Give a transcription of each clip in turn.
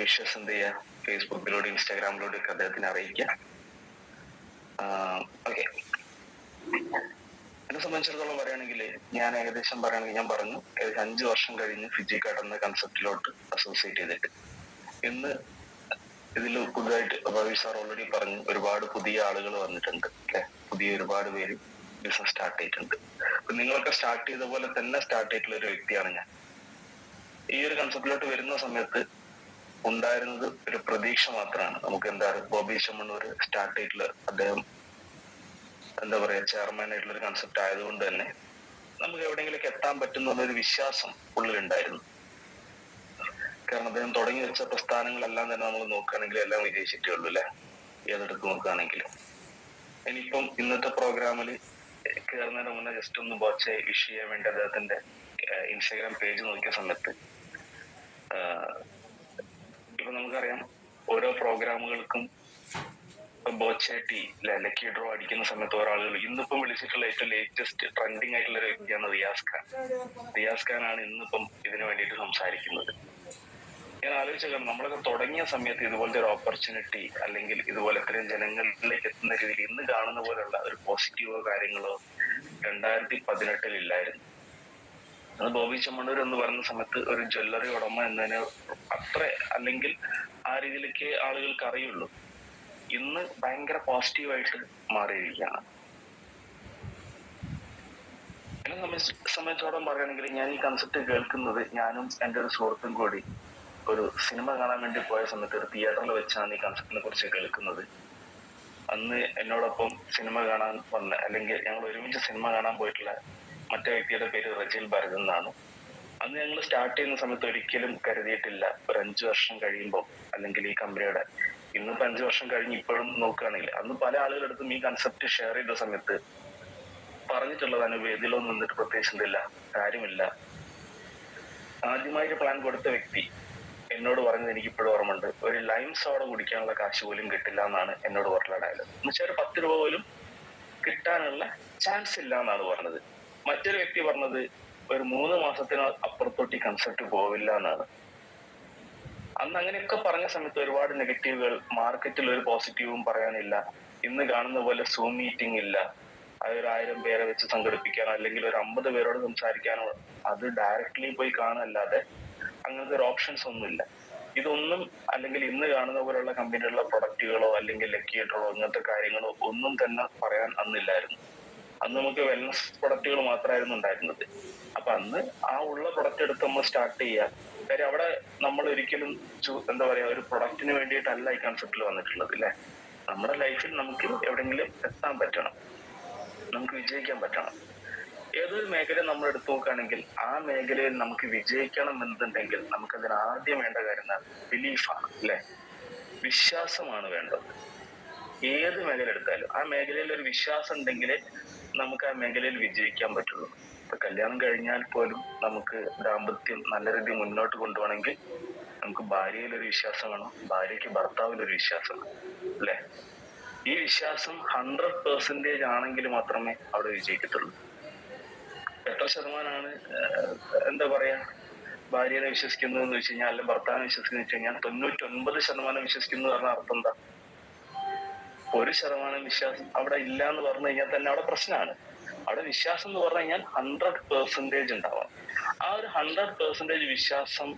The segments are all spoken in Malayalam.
വിഷസ് എന്ത് ചെയ്യുക, ഫേസ്ബുക്കിലൂടെ ഇൻസ്റ്റാഗ്രാമിലൂടെ ഒക്കെ അദ്ദേഹത്തിന് അറിയിക്കുക. ഓക്കെ, എന്നെ സംബന്ധിച്ചിടത്തോളം പറയുകയാണെങ്കിൽ ഞാൻ ഏകദേശം പറയുകയാണെങ്കിൽ ഞാൻ പറഞ്ഞു ഏകദേശം 5 വർഷം കഴിഞ്ഞ് ഫിജി കടന്ന കൺസെപ്റ്റിലോട്ട് അസോസിയേറ്റ് ചെയ്തിട്ട് ഇന്ന് ഇതിൽ പുതുതായിട്ട് ഭവി സാർ ഓൾറെഡി പറഞ്ഞു ഒരുപാട് പുതിയ ആളുകൾ വന്നിട്ടുണ്ട് അല്ലെ, പുതിയ ഒരുപാട് പേര് ബിസിനസ് സ്റ്റാർട്ട് ചെയ്തിട്ടുണ്ട്. അപ്പൊ നിങ്ങളൊക്കെ സ്റ്റാർട്ട് ചെയ്ത പോലെ തന്നെ സ്റ്റാർട്ട് ചെയ്തിട്ടുള്ള ഒരു വ്യക്തിയാണ് ഞാൻ. ഈ ഒരു കൺസെപ്റ്റിലോട്ട് വരുന്ന സമയത്ത് ഉണ്ടായിരുന്നത് ഒരു പ്രതീക്ഷ മാത്രമാണ്. നമുക്ക് എന്താ ബോബി ചെമ്മണ്ണൂർ സ്റ്റാർട്ട് ചെയ്തിട്ടുള്ള അദ്ദേഹം എന്താ പറയാ ചെയർമാൻ ആയിട്ടുള്ള ഒരു കൺസെപ്റ്റ് ആയതുകൊണ്ട് തന്നെ നമുക്ക് എവിടെയെങ്കിലൊക്കെ എത്താൻ പറ്റുന്നൊരു വിശ്വാസം ഉള്ളിലുണ്ടായിരുന്നു. കാരണം അദ്ദേഹം തുടങ്ങി വെച്ച പ്രസ്ഥാനങ്ങളെല്ലാം തന്നെ നമ്മൾ നോക്കുകയാണെങ്കിൽ എല്ലാം വിജയിച്ചിട്ടേ ഉള്ളൂ അല്ലെ, ഏതെടുത്ത് നോക്കുകയാണെങ്കിലും. ഇനിയിപ്പം ഇന്നത്തെ പ്രോഗ്രാമിൽ കയറുന്നതിന് മുന്നേ ജസ്റ്റ് ഒന്ന് ബോച്ചെ വിഷ് ചെയ്യാൻ വേണ്ടി അദ്ദേഹത്തിന്റെ ഇൻസ്റ്റാഗ്രാം പേജ് നോക്കിയ സമയത്ത് ഇപ്പൊ നമുക്കറിയാം ഓരോ പ്രോഗ്രാമുകൾക്കും ബോച്ചേട്ടി ലക്കി ഡ്രോ അടിക്കുന്ന സമയത്ത് ഒരാളുകൾ ഇന്നിപ്പം വിളിച്ചിട്ടുള്ള ഏറ്റവും ലേറ്റസ്റ്റ് ട്രെൻഡിങ് ആയിട്ടുള്ള ഒരു വ്യക്തിയാണ് റിയാസ് ഖാൻ. റിയാസ് ഖാൻ ആണ് ഇന്നിപ്പം ഇതിനു വേണ്ടിയിട്ട് സംസാരിക്കുന്നത്. ഞാൻ ആലോചിച്ചാൽ നമ്മളൊക്കെ തുടങ്ങിയ സമയത്ത് ഇതുപോലത്തെ ഒരു ഓപ്പർച്യൂണിറ്റി അല്ലെങ്കിൽ ഇതുപോലെ ഇത്രയും ജനങ്ങളിലേക്ക് എത്തുന്ന രീതിയിൽ ഇന്ന് കാണുന്ന പോലെയുള്ള ഒരു പോസിറ്റീവോ കാര്യങ്ങളോ 2018 ഇല്ലായിരുന്നു. അത് ബോബി ചെമ്മണ്ണൂർ എന്ന് പറയുന്ന സമയത്ത് ഒരു ജ്വല്ലറി ഉടമ എന്നതിന് അത്ര അല്ലെങ്കിൽ ആ രീതിയിലേക്ക് ആളുകൾക്ക് അറിയുള്ളൂ. ഇന്ന് ഭയങ്കര പോസിറ്റീവായിട്ട് മാറിയിരിക്കുകയാണ്. എന്നെ സംബന്ധിച്ചോളം പറയുകയാണെങ്കിൽ ഞാൻ ഈ കൺസെപ്റ്റ് കേൾക്കുന്നത് ഞാനും എൻ്റെ ഒരു സുഹൃത്തും കൂടി ഒരു സിനിമ കാണാൻ വേണ്ടി പോയ സമയത്ത് ഒരു തിയേറ്ററിൽ വെച്ചാണ് ഈ കൺസെപ്റ്റിനെ കുറിച്ച് കേൾക്കുന്നത്. അന്ന് എന്നോടൊപ്പം സിനിമ കാണാൻ വന്ന അല്ലെങ്കിൽ ഞങ്ങൾ ഒരുമിച്ച് സിനിമ കാണാൻ പോയിട്ടുള്ള മറ്റേ വ്യക്തിയുടെ പേര് റജിൽ ഭരത് എന്നാണ്. അന്ന് ഞങ്ങൾ സ്റ്റാർട്ട് ചെയ്യുന്ന സമയത്ത് ഒരിക്കലും കരുതിയിട്ടില്ല ഒരു 5 വർഷം കഴിയുമ്പോൾ അല്ലെങ്കിൽ ഈ കമ്പനിയുടെ ഇന്നിപ്പോ 5 വർഷം കഴിഞ്ഞ് ഇപ്പോഴും നോക്കുകയാണെങ്കിൽ അന്ന് പല ആളുകളുടെ അടുത്തും ഈ കൺസെപ്റ്റ് ഷെയർ ചെയ്ത സമയത്ത് പറഞ്ഞിട്ടുള്ളതാണ് വേദിയിലൊന്നും നിന്നിട്ട് പ്രത്യേകിച്ച് എന്തില്ല കാര്യമില്ല. ആദ്യമായിട്ട് പ്ലാൻ കൊടുത്ത വ്യക്തി എന്നോട് പറഞ്ഞത് എനിക്ക് ഇപ്പോഴും ഓർമ്മയുണ്ട്, ഒരു ലൈം സോഡ കുടിക്കാനുള്ള കാശ് പോലും കിട്ടില്ല എന്നാണ് എന്നോട് പറഞ്ഞ ഡയലോഗ്. എന്നുവെച്ചാൽ ഒരു 10 രൂപ പോലും കിട്ടാനുള്ള ചാൻസ് ഇല്ല എന്നാണ് പറഞ്ഞത്. മറ്റൊരു വ്യക്തി പറഞ്ഞത് ഒരു 3 മാസത്തിന് അപ്പുറത്തോട്ട് ഈ കൺസെപ്റ്റ് പോവില്ല എന്നാണ്. അന്ന് അങ്ങനെയൊക്കെ പറഞ്ഞ സമയത്ത് ഒരുപാട് നെഗറ്റീവുകൾ, മാർക്കറ്റിൽ ഒരു പോസിറ്റീവും പറയാനില്ല. ഇന്ന് കാണുന്ന പോലെ സൂം മീറ്റിംഗ് ഇല്ല, അതൊരു 1000 പേരെ വെച്ച് സംഘടിപ്പിക്കാനോ അല്ലെങ്കിൽ ഒരു 50 പേരോട് സംസാരിക്കാനോ അത് ഡയറക്ട്ലി പോയി കാണാനല്ലാതെ അങ്ങനത്തെ ഒരു ഓപ്ഷൻസ് ഒന്നുമില്ല. ഇതൊന്നും അല്ലെങ്കിൽ ഇന്ന് കാണുന്ന പോലുള്ള കമ്പനികളുടെ പ്രൊഡക്റ്റുകളോ അല്ലെങ്കിൽ ലക്കി ഡ്രോ അങ്ങനത്തെ കാര്യങ്ങളോ ഒന്നും തന്നെ പറയാൻ അന്നില്ലായിരുന്നു. അന്ന് നമുക്ക് വെൽനസ് പ്രൊഡക്റ്റുകൾ മാത്രമായിരുന്നു ഉണ്ടായിരുന്നത്. അപ്പൊ അന്ന് ആ ഉള്ള പ്രൊഡക്റ്റ് എടുത്ത് നമ്മൾ സ്റ്റാർട്ട് ചെയ്യുക. കാര്യം അവിടെ നമ്മൾ ഒരിക്കലും എന്താ പറയാ ഒരു പ്രൊഡക്റ്റിന് വേണ്ടിയിട്ടല്ല ഈ കൺസെപ്റ്റിൽ വന്നിട്ടുള്ളത് അല്ലെ. നമ്മുടെ ലൈഫിൽ നമുക്ക് എവിടെയെങ്കിലും എത്താൻ പറ്റണം, നമുക്ക് വിജയിക്കാൻ പറ്റണം. ഏതൊരു മേഖല നമ്മൾ എടുത്തു നോക്കുകയാണെങ്കിൽ ആ മേഖലയിൽ നമുക്ക് വിജയിക്കണം എന്നുണ്ടെങ്കിൽ നമുക്കതിന് ആദ്യം വേണ്ട കാര്യം ബിലീഫാണ് അല്ലെ, വിശ്വാസമാണ് വേണ്ടത്. ഏത് മേഖല എടുത്താലും ആ മേഖലയിൽ ഒരു വിശ്വാസം ഉണ്ടെങ്കിൽ നമുക്ക് ആ മേഖലയിൽ വിജയിക്കാൻ പറ്റുള്ളൂ. ഇപ്പൊ കല്യാണം കഴിഞ്ഞാൽ പോലും നമുക്ക് ദാമ്പത്യം നല്ല രീതിയിൽ മുന്നോട്ട് കൊണ്ടുപോകണമെങ്കിൽ നമുക്ക് ഭാര്യയിൽ ഒരു വിശ്വാസം വേണം, ഭാര്യയ്ക്ക് ഭർത്താവിലൊരു വിശ്വാസം വേണം അല്ലെ. ഈ വിശ്വാസം 100% ആണെങ്കിൽ മാത്രമേ അവിടെ വിജയിക്കത്തുള്ളൂ. എത്ര ശതമാനമാണ് എന്താ പറയാ ഭാര്യനെ വിശ്വസിക്കുന്നത് എന്ന് വെച്ച് കഴിഞ്ഞാൽ, അല്ലെങ്കിൽ ഭർത്താവിനെ വിശ്വസിക്കുന്ന വെച്ച് കഴിഞ്ഞാൽ 99% വിശ്വസിക്കുന്നു പറഞ്ഞ അർത്ഥം എന്താ? 1% വിശ്വാസം അവിടെ ഇല്ല എന്ന് പറഞ്ഞു കഴിഞ്ഞാൽ തന്നെ അവിടെ പ്രശ്നമാണ്. അവിടെ വിശ്വാസം എന്ന് പറഞ്ഞു കഴിഞ്ഞാൽ 100% ഉണ്ടാവണം. ആ ഒരു 100% വിശ്വാസം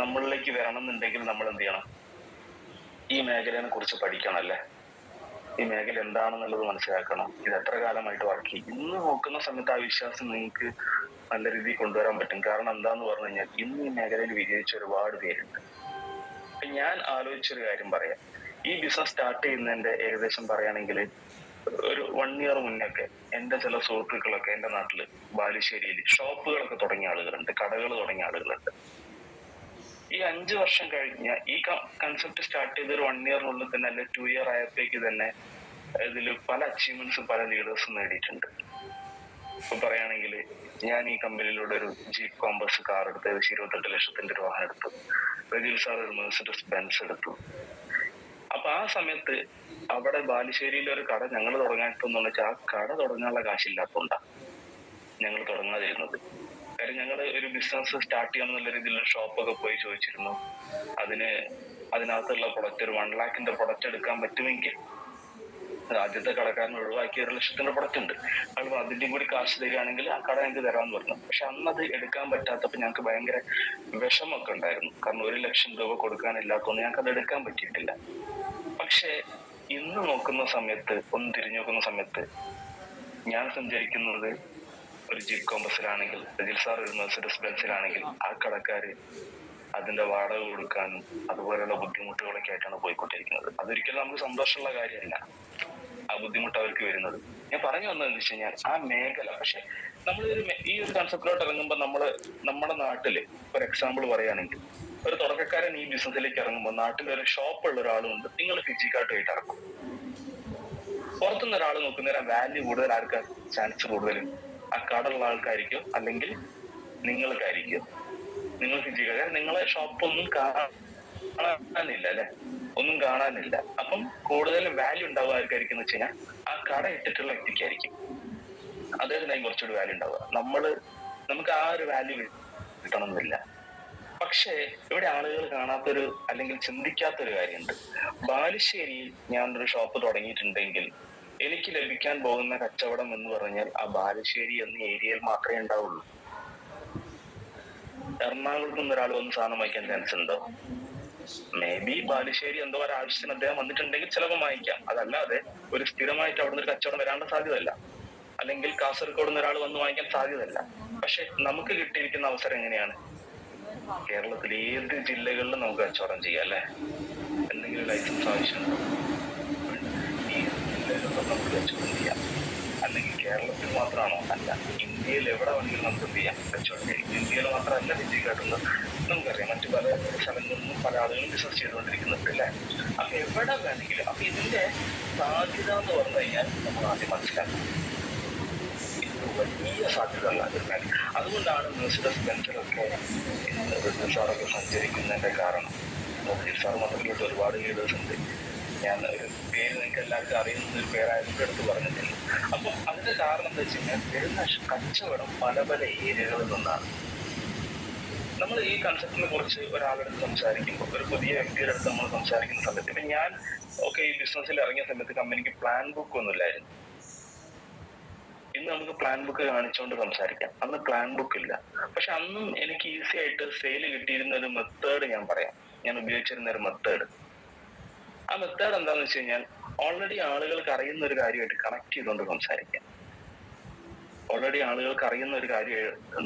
നമ്മളിലേക്ക് വരണം എന്നുണ്ടെങ്കിൽ നമ്മൾ എന്ത് ചെയ്യണം? ഈ മേഖലയെ കുറിച്ച് പഠിക്കണം അല്ലെ, ഈ മേഖല എന്താണെന്നുള്ളത് മനസ്സിലാക്കണം. ഇത് എത്ര കാലമായിട്ട് വർക്ക് ചെയ്യും. ഇന്ന് നോക്കുന്ന സമയത്ത് ആ വിശ്വാസം നിങ്ങൾക്ക് നല്ല രീതിയിൽ കൊണ്ടുവരാൻ പറ്റും. കാരണം എന്താന്ന് പറഞ്ഞു കഴിഞ്ഞാൽ ഇന്ന് ഈ മേഖലയിൽ വിജയിച്ച ഒരുപാട് പേരുണ്ട്. ഞാൻ ആലോചിച്ചൊരു കാര്യം പറയാം. ഈ ബിസിനസ് സ്റ്റാർട്ട് ചെയ്യുന്നതിന്റെ ഏകദേശം പറയുകയാണെങ്കിൽ ഒരു 1 ഇയർ മുന്നൊക്കെ എന്റെ ചില സുഹൃത്തുക്കളൊക്കെ എന്റെ നാട്ടില് ബാലുശ്ശേരിയിൽ ഷോപ്പുകളൊക്കെ തുടങ്ങിയ ആളുകളുണ്ട്, കടകൾ തുടങ്ങിയ ആളുകളുണ്ട്. ഈ 5 വർഷം കഴിഞ്ഞ ഈ കൺസെപ്റ്റ് സ്റ്റാർട്ട് ചെയ്ത് ഒരു 1 ഇയറിനുള്ളിൽ തന്നെ അല്ലെ 2 ഇയർ ആയപ്പോഴേക്ക് തന്നെ ഇതിൽ പല അച്ചീവ്മെന്റ്സും പല ലീഡേഴ്സും നേടിയിട്ടുണ്ട്. ഇപ്പൊ പറയുകയാണെങ്കിൽ ഞാൻ ഈ കമ്പനിയിലൂടെ ഒരു ജീപ്പ് കോമ്പസ് കാർ എടുത്ത് 28 ലക്ഷത്തിന്റെ ഒരു വാഹനം എടുത്തു. റജീൽ സാർ ഒരു മെഴ്സിഡസ് ബെൻസ് എടുത്തു. അപ്പൊ ആ സമയത്ത് അവിടെ ബാലുശ്ശേരിയിൽ ഒരു കട ഞങ്ങൾ തുടങ്ങാനെന്ന് വെച്ചാൽ ആ കട തുടങ്ങാനുള്ള കാശില്ലാത്തോണ്ടാ ഞങ്ങൾ തുടങ്ങാതിരുന്നത്. കാര്യം ഞങ്ങള് ഒരു ബിസിനസ് സ്റ്റാർട്ട് ചെയ്യണം എന്നുള്ള രീതിയിലുള്ള ഷോപ്പൊക്കെ പോയി ചോദിച്ചിരുന്നു. അതിനകത്തുള്ള പ്രൊഡക്റ്റ് ഒരു 1 lakhന്റെ പ്രൊഡക്റ്റ് എടുക്കാൻ പറ്റുമെങ്കിൽ ആദ്യത്തെ കടക്കാരൻ ഒഴിവാക്കി 1 ലക്ഷത്തിന്റെ പ്രൊഡക്റ്റ് ഉണ്ട്, അത് അതിന്റെയും കൂടി കാശ് തരികയാണെങ്കിൽ ആ കട ഞങ്ങൾക്ക് തരാമെന്ന് പറഞ്ഞു. പക്ഷെ അന്നത് എടുക്കാൻ പറ്റാത്തപ്പോൾ ഞങ്ങൾക്ക് ഭയങ്കര വിഷമൊക്കെ ഉണ്ടായിരുന്നു. കാരണം 1 ലക്ഷം രൂപ കൊടുക്കാനില്ലാത്തതുകൊണ്ട് ഞങ്ങൾക്ക് അത് എടുക്കാൻ പറ്റിയിട്ടില്ല. പക്ഷെ ഇന്ന് നോക്കുന്ന സമയത്ത്, ഒന്ന് തിരിഞ്ഞു നോക്കുന്ന സമയത്ത്, ഞാൻ സഞ്ചരിക്കുന്നത് ഒരു ജീപ്പ് കോമ്പസിലാണെങ്കിൽ, രജിൽ സാർ ഒരു മെർസിഡസ് ബെൻസിലാണെങ്കിൽ ആ കടക്കാര് അതിന്റെ വാടക കൊടുക്കാനും അതുപോലെയുള്ള ബുദ്ധിമുട്ടുകളൊക്കെ ആയിട്ടാണ് പോയിക്കൊണ്ടിരിക്കുന്നത്. അതൊരിക്കലും നമുക്ക് സന്തോഷമുള്ള കാര്യമല്ല ആ ബുദ്ധിമുട്ട് അവർക്ക് വരുന്നത്. ഞാൻ പറഞ്ഞു വന്നതെന്ന് വെച്ച് കഴിഞ്ഞാൽ ആ മേഖല. പക്ഷെ നമ്മൾ ഈ ഒരു കൺസെപ്റ്റിലോട്ട് ഇറങ്ങുമ്പോൾ നമ്മുടെ നാട്ടില് ഒരു എക്സാമ്പിൾ പറയുകയാണെങ്കിൽ, ഒരു തുടക്കക്കാരൻ ഈ ബിസിനസ്സിലേക്ക് ഇറങ്ങുമ്പോൾ നാട്ടിൽ ഒരു ഷോപ്പുള്ള ഒരാളുണ്ട്, നിങ്ങൾ ഫിസിക്കാട്ടുമായിട്ട് ഇറങ്ങും. പുറത്തുനിന്ന് ഒരാൾ നോക്കുന്നേരം വാല്യൂ കൂടുതൽ ആർക്കാ ചാൻസ് കൂടുതലും? ആ കടയുള്ള ആൾക്കായിരിക്കും, അല്ലെങ്കിൽ നിങ്ങൾക്കായിരിക്കും. നിങ്ങൾ ഫിസിക്കാർ, നിങ്ങളെ ഷോപ്പൊന്നും കാണാനില്ല അല്ലെ, ഒന്നും കാണാനില്ല. അപ്പം കൂടുതൽ വാല്യൂ ഉണ്ടാവുക ആർക്കായിരിക്കും എന്ന് വെച്ച് കഴിഞ്ഞാൽ ആ കട ഇട്ടിട്ടുള്ള വ്യക്തിക്കായിരിക്കും. അദ്ദേഹത്തിനായി കുറച്ചുകൂടി വാല്യൂ ഉണ്ടാവുക. നമുക്ക് ആ ഒരു വാല്യൂ കിട്ടണമെന്നില്ല. പക്ഷേ ഇവിടെ ആളുകൾ കാണാത്തൊരു അല്ലെങ്കിൽ ചിന്തിക്കാത്തൊരു കാര്യമുണ്ട്. ബാലുശ്ശേരിയിൽ ഞാനൊരു ഷോപ്പ് തുടങ്ങിയിട്ടുണ്ടെങ്കിൽ എനിക്ക് ലഭിക്കാൻ പോകുന്ന കച്ചവടം എന്ന് പറഞ്ഞാൽ ആ ബാലുശ്ശേരി എന്ന ഏരിയയിൽ മാത്രമേ ഉണ്ടാവുള്ളൂ. എറണാകുളത്ത് നിന്ന് ഒരാൾ വന്ന് സാധനം വാങ്ങിക്കാൻ ചാൻസ് ഉണ്ടോ? മേ ബി ബാലുശ്ശേരി എന്തോ ഒരു ആവശ്യത്തിന് അദ്ദേഹം വന്നിട്ടുണ്ടെങ്കിൽ ചിലപ്പോൾ വാങ്ങിക്കാം. അതല്ലാതെ ഒരു സ്ഥിരമായിട്ട് അവിടെ നിന്ന് കച്ചവടം വരാനുള്ള സാധ്യതയല്ല. അല്ലെങ്കിൽ കാസർഗോഡ് നിന്ന് ഒരാൾ വന്ന് വാങ്ങിക്കാൻ സാധ്യതയല്ല. പക്ഷെ നമുക്ക് കിട്ടിയിരിക്കുന്ന അവസരം എങ്ങനെയാണ്? കേരളത്തിലെ ഏത് ജില്ലകളിലും നമുക്ക് കച്ചവടം ചെയ്യാം അല്ലെ? എന്തെങ്കിലും ലൈസൻസ് ആവശ്യമുണ്ടോ? ഏത് ജില്ലകളിലും നമുക്ക് കച്ചവടം ചെയ്യാം. അല്ലെങ്കിൽ കേരളത്തിൽ മാത്രമാണോ? അല്ല, ഇന്ത്യയിൽ എവിടെ വേണമെങ്കിലും നമുക്ക് എന്ത് ചെയ്യാം, കച്ചവടം ചെയ്യാം. ഇന്ത്യയിൽ മാത്രമല്ല ഫിസിക്കായിട്ടുള്ളത്, നമുക്കറിയാം മറ്റു പല സ്ഥലങ്ങളിലും പല ആളുകളും ബിസിനസ് ചെയ്തുകൊണ്ടിരിക്കുന്നുണ്ട് അല്ലെ? അപ്പൊ എവിടെ വേണമെങ്കിലും. അപ്പൊ ഇതിന്റെ സാധ്യത എന്ന് പറഞ്ഞു കഴിഞ്ഞാൽ നമ്മൾ ആദ്യം മനസ്സിലാക്കണം, വലിയ സാധ്യത ഉള്ള ഒരു കാര്യം. അതുകൊണ്ടാണ് മെർസിഡസ് ബെൻസിലൊക്കെ രജിൽ സാറൊക്കെ സഞ്ചരിക്കുന്നതിന്റെ കാരണം. രജിൽ സാർ മാത്രമല്ല, ഒരുപാട് ലീഡേഴ്സ് ഉണ്ട്. ഞാൻ ഒരു പേര് നിങ്ങൾക്ക് എല്ലാവർക്കും അറിയുന്ന ഒരു പേരായതുകൊണ്ട് എടുത്ത് പറഞ്ഞിട്ടില്ല. അപ്പൊ അതിന്റെ കാരണം എന്താ വെച്ച് കഴിഞ്ഞാൽ വരുന്ന കച്ചവടം പല പല ഏരിയകളിൽ നിന്നാണ്. നമ്മൾ ഈ കൺസെപ്റ്റിനെ കുറിച്ച് ഒരാളെടുത്ത് സംസാരിക്കുമ്പോൾ, ഒരു പുതിയ വ്യക്തിയുടെ അടുത്ത് നമ്മൾ സംസാരിക്കുന്ന സമയത്ത്, ഇപ്പൊ ഞാൻ ഈ ബിസിനസ്സിൽ ഇറങ്ങിയ സമയത്ത് കമ്പനിക്ക് പ്ലാൻ ബുക്ക് ഒന്നുമില്ലായിരുന്നു. ഇന്ന് നമുക്ക് പ്ലാൻ ബുക്ക് കാണിച്ചുകൊണ്ട് സംസാരിക്കാം. അന്ന് പ്ലാൻ ബുക്ക് ഇല്ല. പക്ഷെ അന്നും എനിക്ക് ഈസി ആയിട്ട് സെയിൽ കിട്ടിയിരുന്ന ഒരു മെത്തേഡ് ഞാൻ പറയാം. ഞാൻ ഉപയോഗിച്ചിരുന്ന ഒരു മെത്തേഡ്. ആ മെത്തേഡ് എന്താന്ന് വെച്ച് കഴിഞ്ഞാൽ, ഓൾറെഡി ആളുകൾക്ക് അറിയുന്ന ഒരു കാര്യമായിട്ട് കണക്ട് ചെയ്തുകൊണ്ട് സംസാരിക്കാം. ഓൾറെഡി ആളുകൾക്ക് അറിയുന്ന ഒരു കാര്യം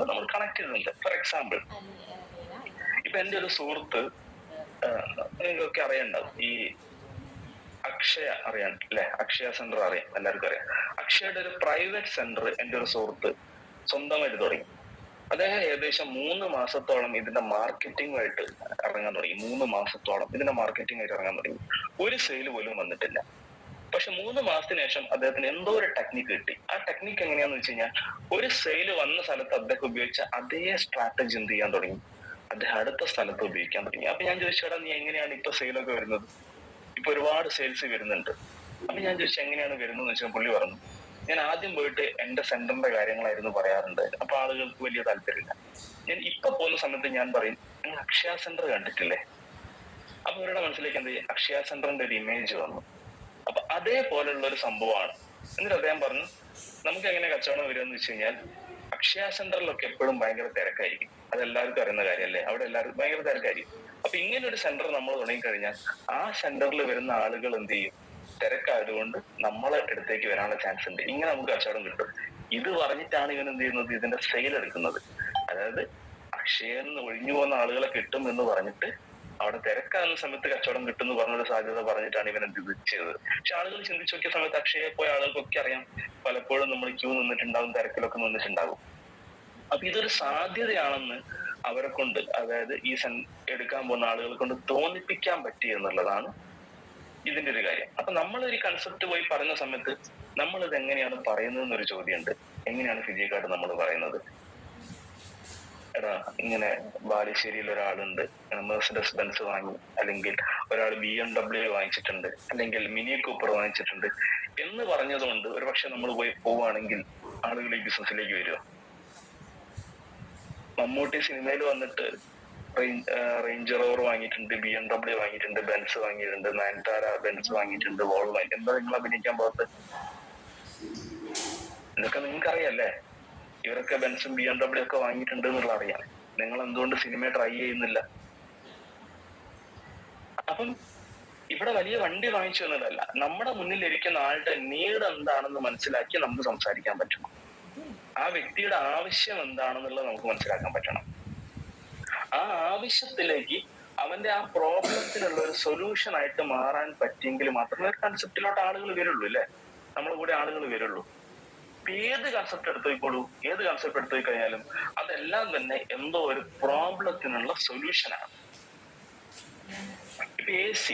നമ്മൾ കണക്ട് ചെയ്യുന്നുണ്ട്. ഫോർ എക്സാമ്പിൾ, ഇപ്പൊ എന്റെ ഒരു സുഹൃത്ത്, നിങ്ങൾക്കൊക്കെ അറിയണ്ടാവും, ഈ അക്ഷയ അറിയാൻ അല്ലെ? അക്ഷയ സെന്റർ അറിയാം, എല്ലാവർക്കും അറിയാം. അക്ഷയയുടെ ഒരു പ്രൈവറ്റ് സെന്റർ എന്റെ ഒരു സുഹൃത്ത് സ്വന്തമായിട്ട് തുടങ്ങി. അദ്ദേഹം ഏകദേശം 3 മാസത്തോളം ഇതിന്റെ മാർക്കറ്റിംഗുമായിട്ട് ഇറങ്ങാൻ തുടങ്ങി. 3 മാസത്തോളം ഇതിന്റെ മാർക്കറ്റിംഗ് ആയിട്ട് ഇറങ്ങാൻ തുടങ്ങി. ഒരു സെയിൽ പോലും വന്നിട്ടില്ല. പക്ഷെ 3 മാസത്തിന് ശേഷം അദ്ദേഹത്തിന് എന്തോ ഒരു ടെക്നിക്ക് കിട്ടി. ആ ടെക്നിക്ക് എങ്ങനെയാന്ന് വെച്ച് കഴിഞ്ഞാൽ, ഒരു സെയിൽ വന്ന സ്ഥലത്ത് അദ്ദേഹം ഉപയോഗിച്ച അതേ സ്ട്രാറ്റജി എന്ത് ചെയ്യാൻ തുടങ്ങി, അദ്ദേഹം അടുത്ത സ്ഥലത്ത് ഉപയോഗിക്കാൻ തുടങ്ങി. അപ്പൊ ഞാൻ ചോദിച്ചേടാ, നീ എങ്ങനെയാണ് ഇപ്പൊ സെയിലൊക്കെ വരുന്നത്? ഇപ്പൊ ഒരുപാട് സെയിൽസ് വരുന്നുണ്ട്. അപ്പൊ ഞാൻ ചോദിച്ചു എങ്ങനെയാണ് വരുന്നത് വെച്ചാൽ, പുള്ളി പറഞ്ഞു, ഞാൻ ആദ്യം പോയിട്ട് എന്റെ സെന്ററിന്റെ കാര്യങ്ങളായിരുന്നു പറയാറുണ്ട്. അപ്പൊ ആളുകൾക്ക് വലിയ താല്പര്യമില്ല. ഞാൻ ഇപ്പൊ പോകുന്ന സമയത്ത് ഞാൻ പറയും, നിങ്ങൾ അക്ഷയ സെന്റർ കണ്ടിട്ടില്ലേ? അപ്പൊ അവരുടെ മനസ്സിലേക്ക് എന്ത് ചെയ്യും, അക്ഷയ സെന്ററിന്റെ ഒരു ഇമേജ് വന്നു. അപ്പൊ അതേപോലെയുള്ള ഒരു സംഭവമാണ്. എന്നിട്ട് അദ്ദേഹം പറഞ്ഞു, നമുക്ക് എങ്ങനെ കച്ചവടം വരുമെന്ന് വെച്ച് കഴിഞ്ഞാൽ, അക്ഷയ സെന്ററിലൊക്കെ എപ്പോഴും ഭയങ്കര തിരക്കായിരിക്കും. അതെല്ലാവർക്കും അറിയുന്ന കാര്യമല്ലേ? അവിടെ എല്ലാവർക്കും ഭയങ്കര തിരക്കായിരിക്കും. അപ്പൊ ഇങ്ങനെ ഒരു സെന്റർ നമ്മൾ തുടങ്ങിക്കഴിഞ്ഞാൽ ആ സെന്ററിൽ വരുന്ന ആളുകൾ എന്ത് ചെയ്യും, തിരക്കായതുകൊണ്ട് നമ്മളെ അടുത്തേക്ക് വരാനുള്ള ചാൻസ് ഉണ്ട്. ഇങ്ങനെ നമുക്ക് കച്ചവടം കിട്ടും. ഇത് പറഞ്ഞിട്ടാണ് ഇവൻ എന്ത് ചെയ്യുന്നത്, ഇതിന്റെ സെയിൽ എടുക്കുന്നത്. അതായത് അക്ഷയയിൽ നിന്ന് ഒഴിഞ്ഞു പോകുന്ന ആളുകളെ കിട്ടും എന്ന് പറഞ്ഞിട്ട് അവിടെ തിരക്കാകുന്ന സമയത്ത് കച്ചവടം കിട്ടും എന്ന് പറഞ്ഞൊരു സാധ്യത പറഞ്ഞിട്ടാണ് ഇവൻ എന്ത് ചെയ്തത്. പക്ഷെ ആളുകൾ ചിന്തിച്ചു നോക്കിയ സമയത്ത് അക്ഷയയിൽ പോയ ആളുകൾക്കൊക്കെ അറിയാം, പലപ്പോഴും നമ്മൾ ക്യൂ നിന്നിട്ടുണ്ടാവും, തിരക്കിലൊക്കെ നിന്നിട്ടുണ്ടാവും. അപ്പൊ ഇതൊരു സാധ്യതയാണെന്ന് അവരെ കൊണ്ട്, അതായത് ഈ എടുക്കാൻ പോകുന്ന ആളുകളെ കൊണ്ട് തോന്നിപ്പിക്കാൻ പറ്റി എന്നുള്ളതാണ് ഇതിന്റെ ഒരു കാര്യം. അപ്പൊ നമ്മൾ ഒരു കൺസെപ്റ്റ് പോയി പറയുന്ന സമയത്ത് നമ്മൾ ഇത് എങ്ങനെയാണ് പറയുന്നത് എന്നൊരു ചോദ്യമുണ്ട്. എങ്ങനെയാണ് ഫിജിക്കായിട്ട് നമ്മൾ പറയുന്നത്? എടാ, ഇങ്ങനെ ബാലുശ്ശേരിയിൽ ഒരാളുണ്ട്, മെർസിഡസ് ബെൻസ് വാങ്ങി, അല്ലെങ്കിൽ ഒരാൾ BMW വാങ്ങിച്ചിട്ടുണ്ട്, അല്ലെങ്കിൽ മിനി കൂപ്പർ വാങ്ങിച്ചിട്ടുണ്ട് എന്ന് പറഞ്ഞതുകൊണ്ട് ഒരു പക്ഷെ നമ്മൾ പോവുകയാണെങ്കിൽ ആളുകൾ ഈ ബിസിനസ്സിലേക്ക് വരുമോ? മമ്മൂട്ടി സിനിമയിൽ വന്നിട്ട് റേഞ്ച് റോവർ വാങ്ങിയിട്ടുണ്ട്, BMW വാങ്ങിയിട്ടുണ്ട്, ബെൻസ് വാങ്ങിയിട്ടുണ്ട്, മാൻടാര ബെൻസ് വാങ്ങിയിട്ടുണ്ട്, വോൾവോ വാങ്ങിയിട്ടുണ്ട്. എന്താ നിങ്ങൾ അഭിനയിക്കാൻ പോകത്ത്? ഇതൊക്കെ നിങ്ങൾക്ക് അറിയാല്ലേ? ഇവരൊക്കെ ബെൻസും BMW ഒക്കെ വാങ്ങിയിട്ടുണ്ട് എന്നുള്ള അറിയാം. നിങ്ങൾ എന്തുകൊണ്ട് സിനിമ ട്രൈ ചെയ്യുന്നില്ല? അപ്പം ഇവിടെ വലിയ വണ്ടി വാങ്ങിച്ചു എന്നതല്ല, നമ്മുടെ മുന്നിൽ ഇരിക്കുന്ന ആളുടെ നീഡ് എന്താണെന്ന് മനസ്സിലാക്കി നമുക്ക് സംസാരിക്കാൻ പറ്റണം. ആ വ്യക്തിയുടെ ആവശ്യം എന്താണെന്നുള്ളത് നമുക്ക് മനസ്സിലാക്കാൻ പറ്റണം. ആ ആവശ്യത്തിലേക്ക് അവന്റെ ആ പ്രോബ്ലത്തിനുള്ള ഒരു സൊല്യൂഷൻ ആയിട്ട് മാറാൻ പറ്റിയെങ്കിൽ മാത്രമേ ഒരു കൺസെപ്റ്റിലോട്ട് ആളുകൾ വരുള്ളൂ, അല്ലെ? നമ്മുടെ കൂടെ ആളുകൾ വരുള്ളൂ. ഏത് കൺസെപ്റ്റ് എടുത്തോയിക്കോളൂ, ഏത് കൺസെപ്റ്റ് എടുത്തു കഴിഞ്ഞാലും അതെല്ലാം തന്നെ എന്തോ ഒരു പ്രോബ്ലത്തിനുള്ള സൊല്യൂഷനാണ്. ഇപ്പൊ AC,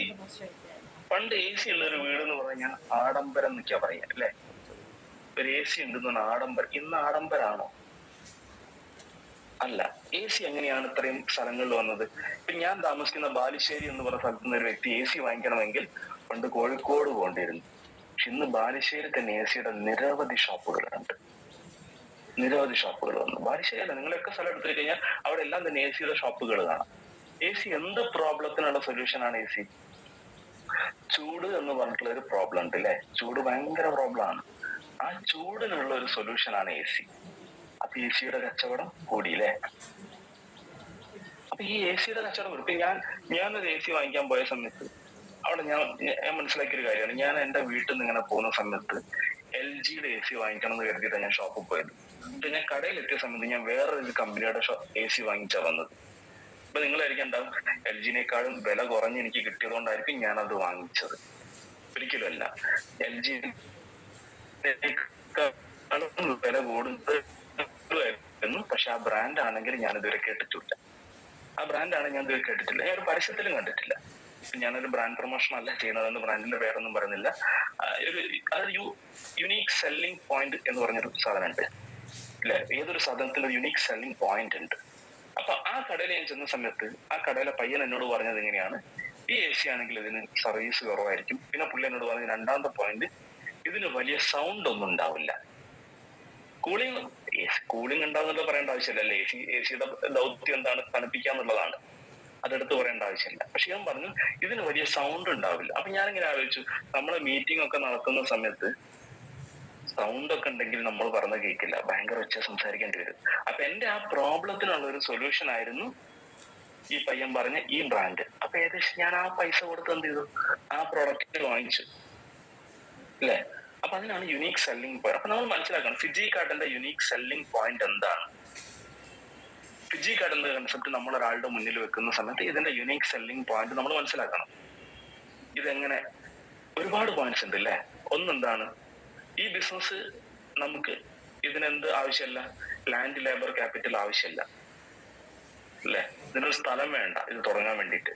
പണ്ട് AC ഉള്ള ഒരു വീട് എന്ന് പറഞ്ഞാൽ ആഡംബരം എന്നൊക്കെയാ പറയാ, അല്ലെ? ഒരു AC ഉണ്ടെന്ന് ആഡംബരം. ഇന്ന് ആഡംബരാണോ? അല്ല. AC എങ്ങനെയാണ് ഇത്രയും സ്ഥലങ്ങളിൽ വന്നത്? ഇപ്പൊ ഞാൻ താമസിക്കുന്ന ബാലുശ്ശേരി എന്ന് പറഞ്ഞ സ്ഥലത്ത് നിന്ന് ഒരു വ്യക്തി AC വാങ്ങിക്കണമെങ്കിൽ പണ്ട് കോഴിക്കോട് പോകേണ്ടിയിരുന്നു. പക്ഷെ ഇന്ന് ബാലുശ്ശേരി തന്നെ ACയുടെ നിരവധി ഷോപ്പുകളുണ്ട്. നിരവധി ഷോപ്പുകൾ വന്നു. ബാലുശ്ശേരി അല്ല, നിങ്ങളൊക്കെ സ്ഥലം എടുത്തു കഴിഞ്ഞാൽ അവിടെ എല്ലാം തന്നെ ACയുടെ ഷോപ്പുകൾ കാണാം. AC എന്ത് പ്രോബ്ലത്തിനുള്ള സൊല്യൂഷൻ ആണ് AC? ചൂട് എന്ന് പറഞ്ഞിട്ടുള്ള ഒരു പ്രോബ്ലം ഉണ്ട്, അല്ലെ? ചൂട് ഭയങ്കര പ്രോബ്ലം ആണ്. ആ ചൂടിനുള്ള ഒരു സൊല്യൂഷൻ ആണ് AC. അപ്പൊ ACയുടെ കച്ചവടം കൂടിയില്ലേ? അപ്പൊ ഈ ACയുടെ കച്ചവടം കൂടി. ഇപ്പൊ ഞാനൊരു AC വാങ്ങിക്കാൻ പോയ സമയത്ത് അവിടെ ഞാൻ മനസ്സിലാക്കിയൊരു കാര്യമാണ്. ഞാൻ എന്റെ വീട്ടിൽ നിന്ന് ഇങ്ങനെ പോകുന്ന സമയത്ത് LGയുടെ AC വാങ്ങിക്കണം എന്ന് കരുതിയിട്ടാണ് ഞാൻ ഷോപ്പിൽ പോയത്. അപ്പൊ ഞാൻ കടയിൽ എത്തിയ സമയത്ത് ഞാൻ വേറൊരു കമ്പനിയുടെ AC വാങ്ങിച്ചാ വന്നത്. അപ്പൊ നിങ്ങളായിരിക്കും ഉണ്ടാവും LGനേക്കാളും വില കുറഞ്ഞ് എനിക്ക് കിട്ടിയതുകൊണ്ടായിരിക്കും ഞാൻ അത് വാങ്ങിച്ചത്. ഒരിക്കലും അല്ല. LG വില കൂടുന്നത്, പക്ഷെ ആ ബ്രാൻഡ് ആണെങ്കിൽ ഞാൻ ഇതുവരെ കേട്ടിട്ടില്ല. ആ ബ്രാൻഡാണ് ഞാൻ ഇതുവരെ കേട്ടിട്ടില്ല. ഞാൻ ഒരു പരസ്യത്തിലും കണ്ടിട്ടില്ല. ഞാനൊരു ബ്രാൻഡ് പ്രൊമോഷൻ അല്ല ചെയ്യുന്നതെന്ന് ബ്രാൻഡിന്റെ പേരൊന്നും പറയുന്നില്ല. അതൊരു യുണീക് സെല്ലിംഗ് പോയിന്റ് എന്ന് പറഞ്ഞൊരു സാധനമുണ്ട്, അല്ലെ? ഏതൊരു സാധനത്തിന് ഒരു യുണീക് സെല്ലിംഗ് പോയിന്റ് ഉണ്ട്. അപ്പൊ ആ കടയിൽ ഞാൻ ചെന്ന സമയത്ത് ആ കടയിലെ പയ്യൻ എന്നോട് പറഞ്ഞത് എങ്ങനെയാണ്, ഈ AC ആണെങ്കിൽ ഇതിന് സർവീസ് കുറവായിരിക്കും. പിന്നെ പുള്ളി എന്നോട് പറഞ്ഞ രണ്ടാമത്തെ പോയിന്റ്, ഇതിന് വലിയ സൗണ്ട് ഒന്നും ഉണ്ടാവില്ല. കൂളിംഗ് ഉണ്ടാവുന്നത് പറയേണ്ട ആവശ്യമില്ല, അല്ലെ? ACയുടെ ദൗത്യം എന്താണ്? തണുപ്പിക്കാന്നുള്ളതാണ്. അതെടുത്ത് പറയേണ്ട ആവശ്യമില്ല. പക്ഷെ ഞാൻ പറഞ്ഞു ഇതിന് വലിയ സൗണ്ട് ഉണ്ടാവില്ല. അപ്പൊ ഞാനിങ്ങനെ ആലോചിച്ചു, നമ്മളെ മീറ്റിംഗ് ഒക്കെ നടത്തുന്ന സമയത്ത് സൗണ്ട് ഒക്കെ ഉണ്ടെങ്കിൽ നമ്മൾ പറഞ്ഞ കേൾക്കില്ല, ഭയങ്കര ഒച്ച സംസാരിക്കേണ്ടി വരും. അപ്പൊ എന്റെ ആ പ്രോബ്ലത്തിനുള്ള ഒരു സൊല്യൂഷൻ ആയിരുന്നു ഈ പയ്യൻ പറഞ്ഞ ഈ ബ്രാൻഡ്. അപ്പൊ ഏകദേശം ഞാൻ ആ പൈസ കൊടുത്ത് എന്ത് ചെയ്തു, ആ പ്രോഡക്റ്റ് വാങ്ങിച്ചു, അല്ലെ? അപ്പൊ അതിനാണ് യുണീക് സെല്ലിംഗ് പോയിന്റ്. അപ്പൊ നമ്മൾ മനസ്സിലാക്കണം ഫിജി കാർഡിന്റെ യുണീക് സെല്ലിംഗ് പോയിന്റ് എന്താണ്. ഫിജി കാർഡ് എന്ന കൺസെപ്റ്റ് നമ്മൾ ഒരാളുടെ മുന്നിൽ വെക്കുന്ന സമയത്ത് ഇതിന്റെ യുണീക് സെല്ലിംഗ് പോയിന്റ് നമ്മൾ മനസ്സിലാക്കണം. ഇതെങ്ങനെ ഒരുപാട് പോയിന്റ്സ് ഉണ്ട്, അല്ലെ? ഒന്നെന്താണ്, ഈ ബിസിനസ് നമുക്ക് ഇതിനെന്ത് ആവശ്യമില്ല, ലാൻഡ് ലേബർ ക്യാപിറ്റൽ ആവശ്യമില്ല, അല്ലെ? ഇതിനൊരു സ്ഥലം വേണ്ട ഇത് തുടങ്ങാൻ വേണ്ടിയിട്ട്.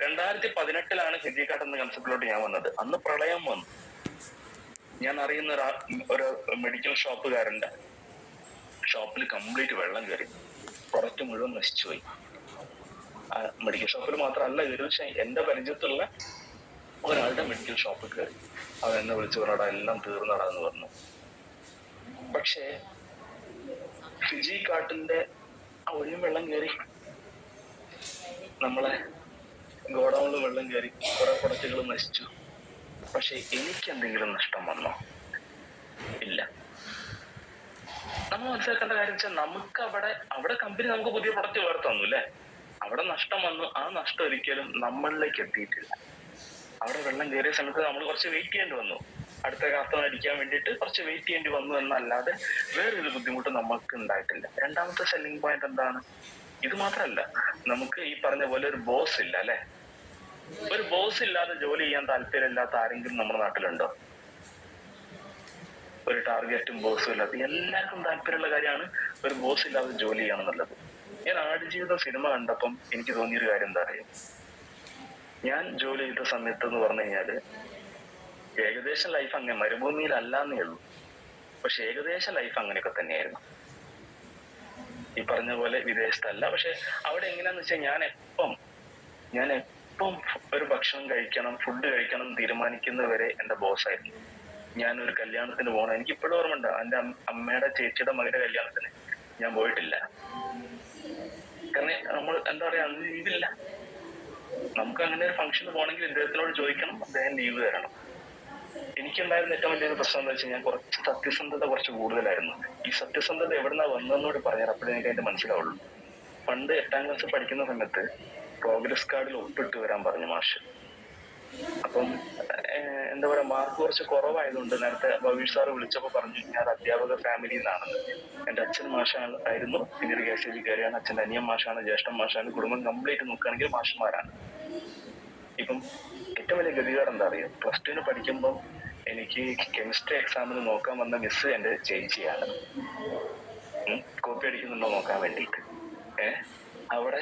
2018 ഫിജി കാർഡ് എന്ന കൺസെപ്റ്റിലോട്ട് ഞാൻ വന്നത്. അന്ന് പ്രളയം വന്നു. ഞാൻ അറിയുന്ന ഒരു മെഡിക്കൽ ഷോപ്പുകാരന്റെ ഷോപ്പിൽ കംപ്ലീറ്റ് വെള്ളം കയറി, പ്രൊഡക്റ്റ് മുഴുവൻ നശിച്ചുപോയി. മെഡിക്കൽ ഷോപ്പിൽ മാത്രമല്ല കയറി, പക്ഷെ എന്റെ പരിചയത്തുള്ള ഒരാളുടെ മെഡിക്കൽ ഷോപ്പിൽ കയറി. അവൻ എന്നെ വിളിച്ചു പറഞ്ഞാ എല്ലാം തീർന്നടാന്ന് പറഞ്ഞു. പക്ഷേ ഫിജി കാർട്ടിന്റെ ആ ഒരു വെള്ളം കയറി, നമ്മളെ ഗോഡൌണിൽ വെള്ളം കയറി, കുറെ പ്രൊഡക്റ്റുകൾ നശിച്ചു. പക്ഷെ എനിക്ക് എന്തെങ്കിലും നഷ്ടം വന്നോ? ഇല്ല. നമ്മൾ മനസ്സിലാക്കേണ്ട കാര്യം വെച്ചാൽ നമുക്ക് അവിടെ കമ്പനി നമുക്ക് പുതിയ പ്രൊഡക്റ്റ് വേറെ തന്നു, അല്ലെ? അവിടെ നഷ്ടം വന്നു. ആ നഷ്ടം ഒരിക്കലും നമ്മളിലേക്ക് എത്തിയിട്ടില്ല. അവിടെ വെള്ളം കയറിയ സമയത്ത് നമ്മൾ കുറച്ച് വെയിറ്റ് ചെയ്യേണ്ടി വന്നു, അടുത്ത കസ്റ്റമർ അടിക്കാൻ വേണ്ടിയിട്ട് കുറച്ച് വെയിറ്റ് ചെയ്യേണ്ടി വന്നു എന്നല്ലാതെ വേറൊരു ബുദ്ധിമുട്ട് നമുക്ക് ഉണ്ടായിട്ടില്ല. രണ്ടാമത്തെ സെല്ലിംഗ് പോയിന്റ് എന്താണ്? ഇത് മാത്രമല്ല, നമുക്ക് ഈ പറഞ്ഞ പോലെ ഒരു ബോസ് ഇല്ല, അല്ലെ? ഒരു ബോസ് ഇല്ലാതെ ജോലി ചെയ്യാൻ താല്പര്യമില്ലാത്ത ആരെങ്കിലും നമ്മുടെ നാട്ടിലുണ്ടോ? ഒരു ടാർഗറ്റും ബോസും ഇല്ലാത്ത എല്ലാവർക്കും താല്പര്യമുള്ള കാര്യമാണ് ഒരു ബോസ് ഇല്ലാതെ ജോലി ചെയ്യാന്നുള്ളത്. ഞാൻ ആടുജീവിതം സിനിമ കണ്ടപ്പം എനിക്ക് തോന്നിയൊരു കാര്യം എന്താ അറിയാം, ഞാൻ ജോലി ചെയ്ത സമയത്ത് എന്ന് പറഞ്ഞു കഴിഞ്ഞാല് ഏകദേശം ലൈഫ് അങ്ങനെ മരുഭൂമിയിലല്ലാന്നേ ഉള്ളൂ, പക്ഷെ ഏകദേശം ലൈഫ് അങ്ങനെയൊക്കെ തന്നെയായിരുന്നു. ഈ പറഞ്ഞ പോലെ വിദേശത്തല്ല. പക്ഷെ അവിടെ എങ്ങനെയാന്ന് വെച്ചാൽ ഞാൻ എപ്പം ഒരു ഭക്ഷണം കഴിക്കണം, ഫുഡ് കഴിക്കണം തീരുമാനിക്കുന്നവരെ എന്റെ ബോസ് ആയിരുന്നു. ഞാനൊരു കല്യാണത്തിന് പോകണം, എനിക്ക് ഇപ്പോഴും ഓർമ്മയുണ്ട്. എന്റെ അമ്മയുടെ ചേച്ചിയുടെ മകന്റെ കല്യാണത്തിന് ഞാൻ പോയിട്ടില്ല. കാരണം നമ്മൾ എന്താ പറയാ, അന്ന് ലീവില്ല. നമുക്ക് അങ്ങനെ ഒരു ഫംഗ്ഷന് പോകണമെങ്കിൽ ഇദ്ദേഹത്തിനോട് ചോദിക്കണം, അദ്ദേഹം ലീവ് തരണം. എനിക്കുണ്ടായിരുന്ന ഏറ്റവും വലിയൊരു പ്രശ്നം എന്താ വെച്ച് കഴിഞ്ഞാൽ കുറച്ച് സത്യസന്ധത കുറച്ച് കൂടുതലായിരുന്നു. ഈ സത്യസന്ധത എവിടുന്നാ വന്നതെന്നോട് പറഞ്ഞാൽ അപ്പോഴേ എനിക്ക് അതിന്റെ മനസ്സിലാവുള്ളൂ. പണ്ട് 8ാം ക്ലാസ് പഠിക്കുന്ന സമയത്ത് പ്രോഗ്രസ് കാർഡിൽ ഒപ്പിട്ട് വരാൻ പറഞ്ഞു മാഷ്. അപ്പം എന്താ പറയാ, മാർക്ക് കുറച്ച് കുറവായതുകൊണ്ട് നേരത്തെ ഭവീഷ് സാറ് വിളിച്ചപ്പോ പറഞ്ഞു ഞാൻ അധ്യാപക ഫാമിലിയിൽ നിന്നാണെന്ന്. എന്റെ അച്ഛൻ മാഷാണ് ആയിരുന്നു, പിന്നീട് KCB കയറിയാണ്. അച്ഛൻ്റെ അനിയൻ മാഷാണ്, ജ്യേഷ്ഠൻ മാഷാണ്, കുടുംബം കംപ്ലീറ്റ് നോക്കുകയാണെങ്കിൽ മാഷന്മാരാണ്. ഇപ്പം ഏറ്റവും വലിയ ഗതികേട് എന്താ അറിയോ, +2 പഠിക്കുമ്പോൾ എനിക്ക് കെമിസ്ട്രി എക്സാമിന് നോക്കാൻ വന്ന മിസ് എന്റെ ചേച്ചിയാണ്. കോപ്പി അടിക്കുന്നുണ്ടോ നോക്കാൻ വേണ്ടിയിട്ട്. അവിടെ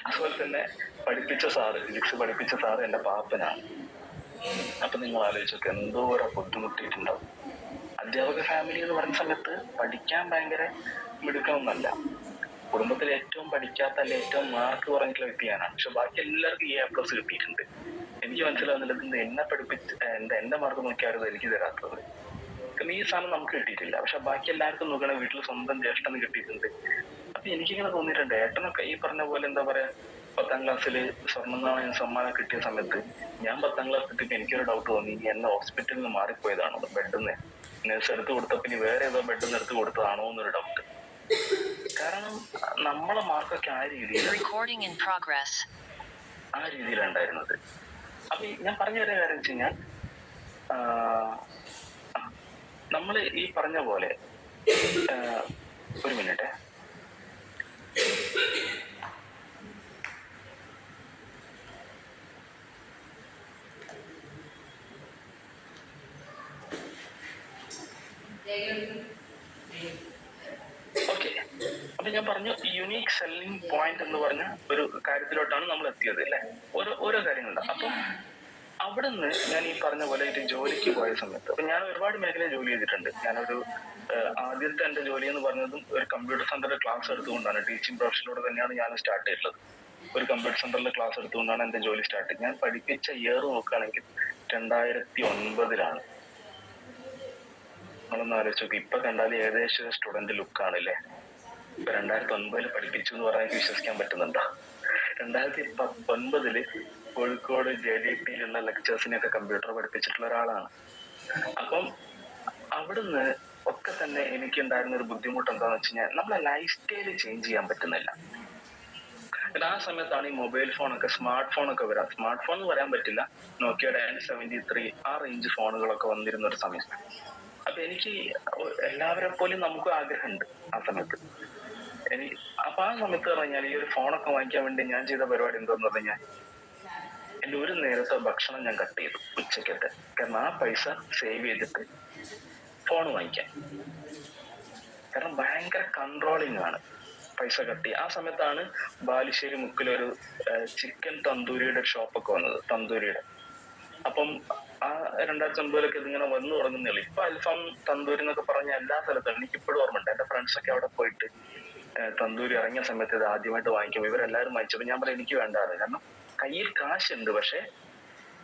അതുപോലെ തന്നെ പഠിപ്പിച്ച സാറ്, ഫിസിക്സ് പഠിപ്പിച്ച സാറ് എന്റെ പാപ്പനാണ്. അപ്പൊ നിങ്ങൾ ആലോചിച്ചൊക്കെ എന്തോരം ബുദ്ധിമുട്ടിയിട്ടുണ്ടാവും. അധ്യാപക ഫാമിലി എന്ന് പറയുന്ന സമയത്ത് പഠിക്കാൻ ഭയങ്കര മിടുക്കണമെന്നല്ല, കുടുംബത്തിൽ ഏറ്റവും പഠിക്കാത്ത അല്ലെ ഏറ്റവും മാർക്ക് കുറഞ്ഞിട്ടുള്ള വ്യക്തിയാണ്. പക്ഷെ ബാക്കി എല്ലാവർക്കും A+ കിട്ടിയിട്ടുണ്ട്. എനിക്ക് മനസ്സിലാവുന്നില്ല എന്നെ പഠിപ്പിച്ച് എന്റെ മാർക്ക് നോക്കിയാലും എനിക്ക് തരാത്തത്. കാരണം ഈ സാധനം നമുക്ക് കിട്ടിയിട്ടില്ല, പക്ഷെ ബാക്കി എല്ലാവർക്കും നോക്കണേ വീട്ടിൽ സ്വന്തം ജ്യേഷ്ഠന് കിട്ടിയിട്ടുണ്ട്. അപ്പൊ എനിക്കിങ്ങനെ തോന്നിയിട്ടുണ്ട്, ഏട്ടനൊക്കെ ഈ പറഞ്ഞ പോലെ എന്താ പറയാ 10ാം ക്ലാസ്സില് സ്വർണ്ണം നാണയം സമ്മാനം കിട്ടിയ സമയത്ത് ഞാൻ 10ാം ക്ലാസ് എത്തിയപ്പോ എനിക്കൊരു ഡൗട്ട് തോന്നി, എന്നെ ഹോസ്പിറ്റലിൽ നിന്ന് മാറിപ്പോയതാണോ, ബെഡിന്ന് നേഴ്സ് എടുത്ത് കൊടുത്തപ്പോ ഇനി വേറെ ഏതോ ബെഡിന്ന് എടുത്ത് കൊടുത്തതാണോ എന്നൊരു ഡൗട്ട്. കാരണം നമ്മളെ മാർക്കൊക്കെ ആ രീതിയിലുണ്ടായിരുന്നത്. അപ്പൊ ഞാൻ പറഞ്ഞു തരുന്ന കാര്യം വെച്ച് കഴിഞ്ഞാൽ നമ്മള് ഈ പറഞ്ഞ പോലെ ഒരു മിനിറ്റ് ഓക്കെ. അപ്പൊ ഞാൻ പറഞ്ഞു യുണീക് സെല്ലിംഗ് പോയിന്റ് എന്ന് പറഞ്ഞ ഒരു കാര്യത്തിലോട്ടാണ് നമ്മൾ എത്തിയത് അല്ലെ. ഓരോ കാര്യങ്ങളുണ്ട്. അപ്പം അവിടുന്ന് ഞാൻ ഈ പറഞ്ഞ പോലെ ജോലിക്ക് പോയ സമയത്ത് അപ്പൊ ഞാൻ ഒരുപാട് മേഖലയിൽ ജോലി ചെയ്തിട്ടുണ്ട്. ഞാനൊരു ആദ്യത്തെ എന്റെ ജോലി എന്ന് പറഞ്ഞതും ഒരു കമ്പ്യൂട്ടർ സെന്ററിൽ ക്ലാസ് എടുത്തുകൊണ്ടാണ്. ടീച്ചിങ് പ്രൊഫഷനിലൂടെ തന്നെയാണ് ഞാൻ സ്റ്റാർട്ട് ചെയ്തിട്ടുള്ളത്. ഒരു കമ്പ്യൂട്ടർ സെന്ററിൽ ക്ലാസ് എടുത്തുകൊണ്ടാണ് എന്റെ ജോലി സ്റ്റാർട്ട് ചെയ്തത്. ഞാൻ പഠിപ്പിച്ച ഇയർ നോക്കുകയാണെങ്കിൽ 2009 നമ്മളൊന്ന് ആലോചിച്ച് നോക്കി. ഇപ്പൊ കണ്ടാൽ ഏകദേശം സ്റ്റുഡന്റ് ലുക്കാണ് അല്ലേ. ഇപ്പൊ 2009 പഠിപ്പിച്ചു എന്ന് പറഞ്ഞാൽ വിശ്വസിക്കാൻ പറ്റുന്നുണ്ടോ? 2019 കോഴിക്കോട് JDPയിലുള്ള ലെക്ചേഴ്സിനെയൊക്കെ കമ്പ്യൂട്ടർ പഠിപ്പിച്ചിട്ടുള്ള ഒരാളാണ്. അപ്പം അവിടുന്ന് ഒക്കെ തന്നെ എനിക്കുണ്ടായിരുന്ന ഒരു ബുദ്ധിമുട്ട് എന്താന്ന് വെച്ച് കഴിഞ്ഞാൽ നമ്മളെ ലൈഫ് സ്റ്റൈല് ചേഞ്ച് ചെയ്യാൻ പറ്റുന്നില്ല. ആ സമയത്താണ് ഈ മൊബൈൽ ഫോണൊക്കെ, സ്മാർട്ട് ഫോണൊക്കെ വരാം. സ്മാർട്ട് ഫോൺ എന്ന് പറയാൻ പറ്റില്ല, നോക്കിയുടെ N73 ആ റേഞ്ച് ഫോണുകളൊക്കെ വന്നിരുന്ന ഒരു സമയം. അപ്പൊ എനിക്ക് എല്ലാവരെ പോലും നമുക്കും ആഗ്രഹമുണ്ട് ആ സമയത്ത്. അപ്പൊ ആ സമയത്ത് പറഞ്ഞാൽ ഈ ഒരു ഫോണൊക്കെ വാങ്ങിക്കാൻ വേണ്ടി ഞാൻ ചെയ്ത പരിപാടി എന്താന്ന് പറഞ്ഞാൽ എന്റെ ഒരു നേരത്തെ ഭക്ഷണം ഞാൻ കട്ട് ചെയ്തു ഉച്ചക്കത്തെ. കാരണം ആ പൈസ സേവ് ചെയ്തിട്ട് ഫോൺ വാങ്ങിക്കാൻ. കാരണം ഭയങ്കര കൺട്രോളിങ് ആണ്, പൈസ കട്ട് ചെയ്യുക. ആ സമയത്താണ് ബാലുശ്ശേരി മുക്കിലൊരു ചിക്കൻ തന്തൂരിയുടെ ഷോപ്പൊക്കെ വന്നത്, തന്തൂരിയുടെ. അപ്പം ആ 2009 ഇതിങ്ങനെ വന്നു തുടങ്ങുന്നില്ല. ഇപ്പൊ അൽഫാം തന്തൂരി എന്നൊക്കെ പറഞ്ഞ എല്ലാ സ്ഥലത്തും എനിക്കിപ്പോഴും ഓർമ്മയുണ്ട്. എന്റെ ഫ്രണ്ട്സൊക്കെ അവിടെ പോയിട്ട് തന്തൂരി ഇറങ്ങിയ സമയത്ത് ഇത് ആദ്യമായിട്ട് വാങ്ങിക്കുമ്പോൾ ഇവരെല്ലാവരും വാങ്ങിച്ചപ്പോ ഞാൻ പറയാം എനിക്ക് വേണ്ടാറ്. കാരണം കയ്യിൽ കാശുണ്ട്, പക്ഷെ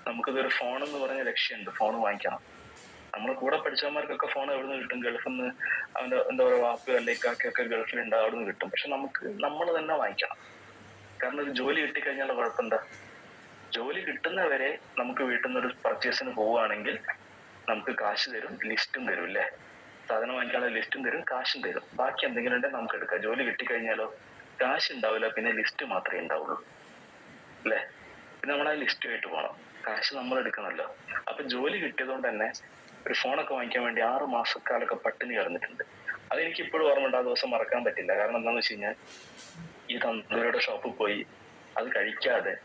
നമുക്കിതൊരു ഫോൺ എന്ന് പറഞ്ഞ ലക്ഷ്യമുണ്ട്, ഫോൺ വാങ്ങിക്കണം. നമ്മൾ കൂടെ പഠിച്ചവന്മാർക്കൊക്കെ ഫോൺ എവിടെ നിന്ന് കിട്ടും? ഗൾഫിൽ നിന്ന് അവന്റെ എന്താ പറയുക വാപ്പയോ അല്ലെങ്കിൽ കാക്കയൊക്കെ ഗൾഫിലുണ്ട്, അവിടെ നിന്ന് കിട്ടും. പക്ഷെ നമുക്ക് നമ്മൾ തന്നെ വാങ്ങിക്കണം. കാരണം ഒരു ജോലി കിട്ടിക്കഴിഞ്ഞാൽ കുഴപ്പമെന്താ, ജോലി കിട്ടുന്നവരെ നമുക്ക് വീട്ടിൽ നിന്ന് ഒരു പർച്ചേസിന് പോവുകയാണെങ്കിൽ നമുക്ക് കാശ് തരും, ലിസ്റ്റും തരും അല്ലേ. സാധനം വാങ്ങിക്കാനുള്ള ലിസ്റ്റും തരും, കാശും തരും. ബാക്കി എന്തെങ്കിലും ഉണ്ടെങ്കിൽ നമുക്ക് എടുക്കാം. ജോലി കിട്ടിക്കഴിഞ്ഞാലോ കാശ് ഉണ്ടാവില്ല, പിന്നെ ലിസ്റ്റ് മാത്രമേ ഉണ്ടാവുള്ളൂ അല്ലേ. പിന്നെ നമ്മൾ ആ ലിസ്റ്റുമായിട്ട് പോകണം, കാശ് നമ്മൾ എടുക്കണമല്ലോ. അപ്പൊ ജോലി കിട്ടിയതുകൊണ്ട് തന്നെ ഒരു ഫോണൊക്കെ വാങ്ങിക്കാൻ വേണ്ടി 6 മാസക്കാലൊക്കെ പട്ടിണി കിടന്നിട്ടുണ്ട്. അതെനിക്ക് ഇപ്പോഴും ഓർമ്മയുണ്ട്, ആ ദിവസം മറക്കാൻ പറ്റില്ല. കാരണം എന്താണെന്ന് വെച്ച് കഴിഞ്ഞാൽ ഈ തന്തൂരിയുടെ ഷോപ്പിൽ പോയി അത് കഴിക്കാതെ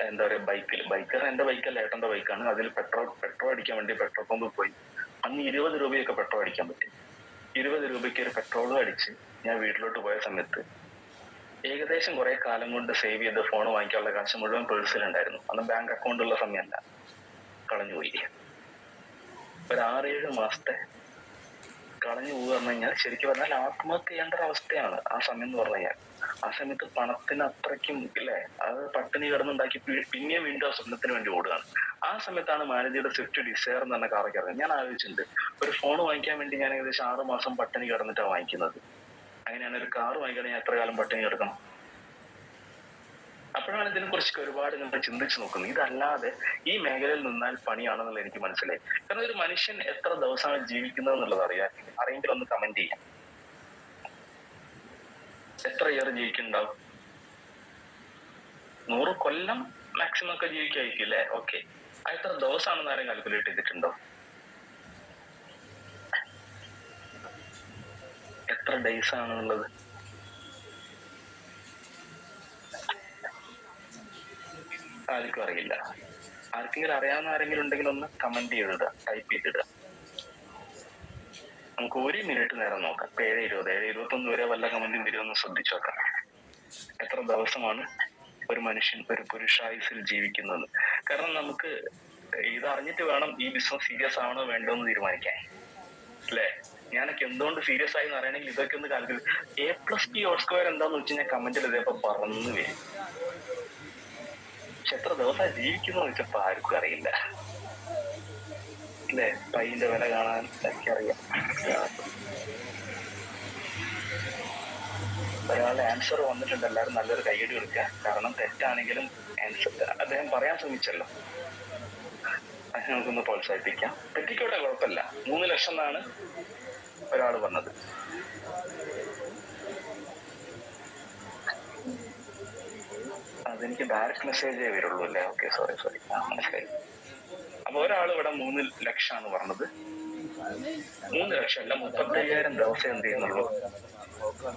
എന്താ പറയാ ബൈക്കർ എന്റെ ബൈക്കല്ല, ഏട്ടന്റെ ബൈക്കാണ്. അതിൽ പെട്രോൾ അടിക്കാൻ വേണ്ടി പെട്രോൾ പമ്പിൽ പോയി. അന്ന് 20 രൂപയൊക്കെ പെട്രോൾ അടിക്കാൻ പറ്റും. 20 രൂപയ്ക്ക് ഒരു പെട്രോളും അടിച്ച് ഞാൻ വീട്ടിലോട്ട് പോയ സമയത്ത് ഏകദേശം കുറെ കാലം കൊണ്ട് സേവ് ചെയ്ത് ഫോൺ വാങ്ങിക്കാനുള്ള കാശ് മുഴുവൻ പേഴ്സിലുണ്ടായിരുന്നു. അന്ന് ബാങ്ക് അക്കൗണ്ട് ഉള്ള സമയമല്ല, കളഞ്ഞുപോയി. ഒരു 6-7 മാസത്തെ കളഞ്ഞു പോകുക പറഞ്ഞു കഴിഞ്ഞാൽ ശരിക്കും പറഞ്ഞാൽ ആത്മഹത്യ ചെയ്യേണ്ട ഒരു അവസ്ഥയാണ് ആ സമയം എന്ന് പറഞ്ഞു കഴിഞ്ഞാൽ. ആ സമയത്ത് പണത്തിന് അത്രയ്ക്കും ഇല്ലേ, അത് പട്ടിണി കിടന്നുണ്ടാക്കി പിന്നെയും വീണ്ടും ആ സ്വപ്നത്തിന് വേണ്ടി ഓടുകയാണ്. ആ സമയത്താണ് മാരുതിയുടെ സ്വിഫ്റ്റ് ഡിസയർ എന്ന് പറഞ്ഞ കാറൊക്കെ ഇറങ്ങുന്നത്. ഞാൻ ആലോചിച്ചിട്ടുണ്ട്, ഒരു ഫോൺ വാങ്ങിക്കാൻ വേണ്ടി ഞാൻ ഏകദേശം 6 മാസം പട്ടിണി കിടന്നിട്ടാണ് വാങ്ങിക്കുന്നത്. അങ്ങനെയാണ് ഒരു കാർ വാങ്ങിക്കണമെങ്കിൽ എത്ര കാലം പട്ടിണി കിടക്കണം? അപ്പോഴാണ് ഇതിനെ കുറിച്ചൊക്കെ ഒരുപാട് നമ്മൾ ചിന്തിച്ചു നോക്കുന്നത്. ഇതല്ലാതെ ഈ മേഖലയിൽ നിന്നാൽ പണിയാണെന്നുള്ള എനിക്ക് മനസ്സിലായി. കാരണം ഒരു മനുഷ്യൻ എത്ര ദിവസമാണ് ജീവിക്കുന്നത് എന്നുള്ളത് അറിയെങ്കിൽ ഒന്ന് കമന്റ് ചെയ്യാം. എത്ര ഇയർ ജീവിക്കുന്നുണ്ടാവും? 100 കൊല്ലം മാക്സിമം ഒക്കെ ജീവിക്കായിരിക്കും അല്ലേ? ഓക്കെ, എത്ര ദിവസമാണെന്ന് ആരും കാൽക്കുലേറ്റ് ചെയ്തിട്ടുണ്ടോ? എത്ര ഡേയ്സ് ആണുള്ളത്? ആർക്കും അറിയില്ല. ആർക്കെങ്കിലും അറിയാവുന്ന ആരെങ്കിലും ഉണ്ടെങ്കിൽ ഒന്ന് കമന്റ് ചെയ്തിടുക, ടൈപ്പ് ചെയ്തിടുക. നമുക്ക് 1 മിനിറ്റ് നേരം നോക്കാം. 7:20, 7:21 വരെ വല്ല കമന്റും വരുമെന്ന് ശ്രദ്ധിച്ചു നോക്കാം. എത്ര ദിവസമാണ് ഒരു മനുഷ്യൻ ഒരു പുരുഷായുസിൽ ജീവിക്കുന്നത്? കാരണം നമുക്ക് ഇത് അറിഞ്ഞിട്ട് വേണം ഈ ബിസിനസ് സീരിയസ് ആവണോ വേണ്ടോ എന്ന് തീരുമാനിക്കാൻ, അല്ലേ? ഞാനൊക്കെ എന്തുകൊണ്ട് സീരിയസ് ആയി എന്ന് അറിയണമെങ്കിൽ ഇതൊക്കെ ഒന്ന് കാൽക്കുലേറ്റ്. A+B² എന്താന്ന് വെച്ച് കഴിഞ്ഞാൽ കമന്റിൽ ഇതേപ്പോ പറന്നു വരും. പക്ഷെ എത്ര ദിവസം ജീവിക്കുന്നു വെച്ചപ്പോ ആർക്കും അറിയില്ല, അല്ലേ? പൈന്റെ വില കാണാൻ ഒക്കെ അറിയാം. ഒരാളുടെ ആൻസർ വന്നിട്ടുണ്ട്. എല്ലാവരും നല്ലൊരു കൈയ്യടി കൊടുക്കുക. കാരണം തെറ്റാണെങ്കിലും ആൻസർ അദ്ദേഹം പറയാൻ ശ്രമിച്ചല്ലോ, അത് നമുക്കൊന്ന് പ്രോത്സാഹിപ്പിക്കാം. തെറ്റിക്കോട്ടെ, കുഴപ്പമില്ല. 3 ലക്ഷം എന്നാണ് ഒരാൾ പറഞ്ഞത്. അതെനിക്ക് ഡയറക്റ്റ് മെസ്സേജേ വരുള്ളൂ അല്ലേ? Okay, sorry. മനസ്സിലായി. അപ്പൊ ഒരാൾ ഇവിടെ 3 ലക്ഷമാണ് പറഞ്ഞത്. 3 ലക്ഷം അല്ല, 35,000 ദിവസം എന്ത് ചെയ്യുന്നുള്ളൂ?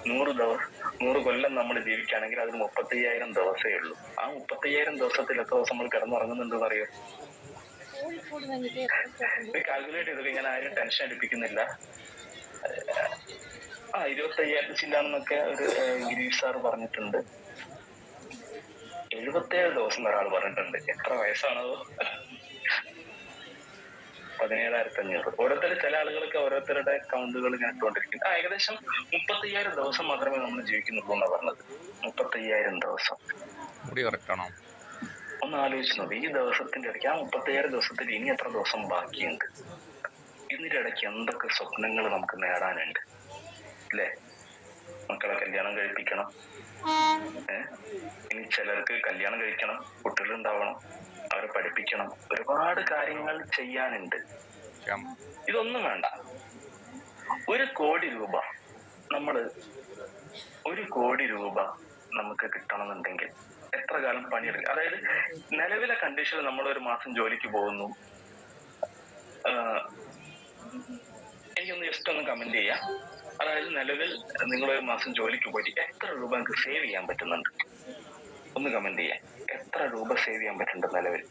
100 കൊല്ലം നമ്മൾ ജീവിക്കുകയാണെങ്കിൽ അത് 35,000 ദിവസമേ ഉള്ളൂ. ആ 35,000 ദിവസത്തിൽ എത്ര ദിവസം നമ്മൾ കിടന്നുറങ്ങുന്നുണ്ടെന്ന് അറിയോ? കാൽക്കുലേറ്റ് ചെയ്തത് ഞാൻ ആരും ടെൻഷൻ അടിപ്പിക്കുന്നില്ല. 25,000 ചില്ലാണെന്നൊക്കെ ഒരു ഗിരീഷ് സാർ പറഞ്ഞിട്ടുണ്ട്. 77 ദിവസം ഒരാൾ പറഞ്ഞിട്ടുണ്ട്. എത്ര വയസ്സാണതോ? 17,500. ഓരോരുത്തർ, ചില ആളുകൾക്ക് ഓരോരുത്തരുടെ കൗണ്ടുകൾ ഇങ്ങനെ ഇട്ടുകൊണ്ടിരിക്കും. ഏകദേശം 35,000 ദിവസം മാത്രമേ നമ്മൾ ജീവിക്കുന്നുള്ളൂ എന്നാണ് പറഞ്ഞത്. 35,000 ദിവസം ഒന്ന് ആലോചിച്ച് നോക്കി. ഈ ദിവസത്തിന്റെ ഇടയ്ക്ക്, ആ 35,000 ദിവസത്തിൽ ഇനി എത്ര ദിവസം ബാക്കിയുണ്ട്? ഇതിന്റെ ഇടയ്ക്ക് എന്തൊക്കെ സ്വപ്നങ്ങൾ നമുക്ക് നേടാനുണ്ട്, അല്ലേ? മക്കളെ കല്യാണം കഴിപ്പിക്കണം, ഇനി ചിലർക്ക് കല്യാണം കഴിക്കണം, കുട്ടികളുണ്ടാവണം, അവരെ പഠിപ്പിക്കണം, ഒരുപാട് കാര്യങ്ങൾ ചെയ്യാനുണ്ട്. ഇതൊന്നും വേണ്ട. 1 കോടി രൂപ നമുക്ക് കിട്ടണമെന്നുണ്ടെങ്കിൽ എത്ര കാലം പണിയെടുക്കും? അതായത് നിലവിലെ കണ്ടീഷനിൽ നമ്മൾ ഒരു മാസം ജോലിക്ക് പോകുന്നു. എനിക്കൊന്ന് ജസ്റ്റ് ഒന്ന് കമന്റ് ചെയ്യാം. അതായത് നിലവിൽ നിങ്ങൾ ഒരു മാസം ജോലിക്ക് പോയിട്ട് എത്ര രൂപ നിങ്ങൾക്ക് സേവ് ചെയ്യാൻ പറ്റുന്നുണ്ട്? ഒന്ന് കമന്റ് ചെയ്യാം. എത്ര രൂപ സേവ് ചെയ്യാൻ പറ്റുന്നുണ്ട് നിലവിൽ?